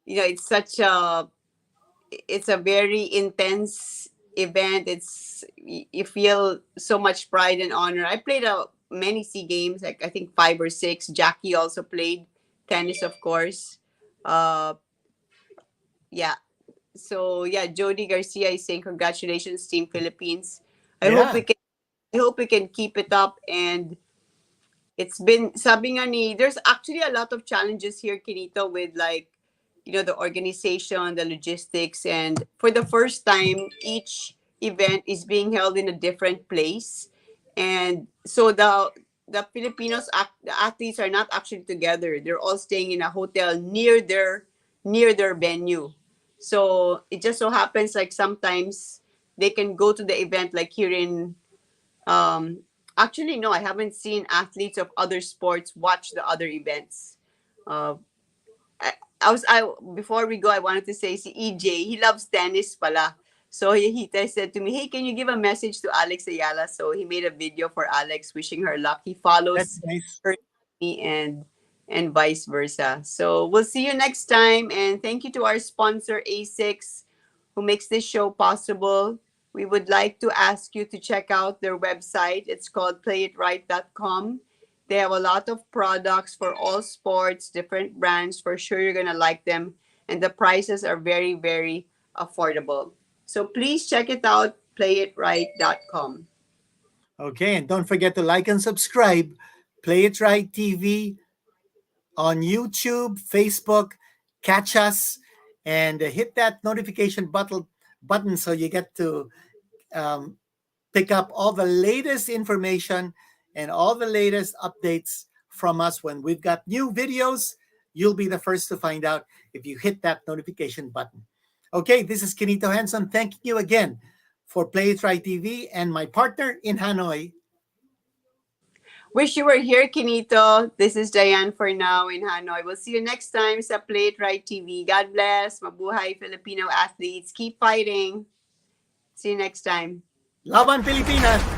it's it's a very intense event. You feel so much pride and honor. I played many SEA Games, like I think 5 or 6. Jackie also played tennis, of course. Yeah. So yeah, Jody Garcia is saying congratulations, Team Philippines. I hope we can keep it up. And it's been, sabi nga ni, there's actually a lot of challenges here, Kinito, with the organization, the logistics, and for the first time, each event is being held in a different place. And so the Filipinos, the athletes are not actually together. They're all staying in a hotel near their venue. So it just so happens like sometimes they can go to the event like here in actually no, I haven't seen athletes of other sports watch the other events. Uh, I before we go, I wanted to say si EJ, he loves tennis pala. So he said to me, "Hey, can you give a message to Alex Ayala?" So he made a video for Alex wishing her luck. He That's follows nice. her and vice versa. So we'll see you next time, and thank you to our sponsor A6 who makes this show possible. We would like to ask you to check out their website. It's called playitright.com. They have a lot of products for all sports, different brands. For sure, you're going to like them. And the prices are very, very affordable. So please check it out, playitright.com. Okay, and don't forget to like and subscribe. Play It Right TV on YouTube, Facebook. Catch us and hit that notification button so you get to um, pick up all the latest information and all the latest updates from us. When we've got new videos, you'll be the first to find out if you hit that notification button. Okay, this is Kenito Henson. Thank you again for Play It Right TV and my partner in Hanoi. Wish you were here, Kinito. This is Diane for now in Hanoi. We'll see you next time sa Play It Right TV. God bless. Mabuhay Filipino athletes. Keep fighting. See you next time. Laban Pilipinas!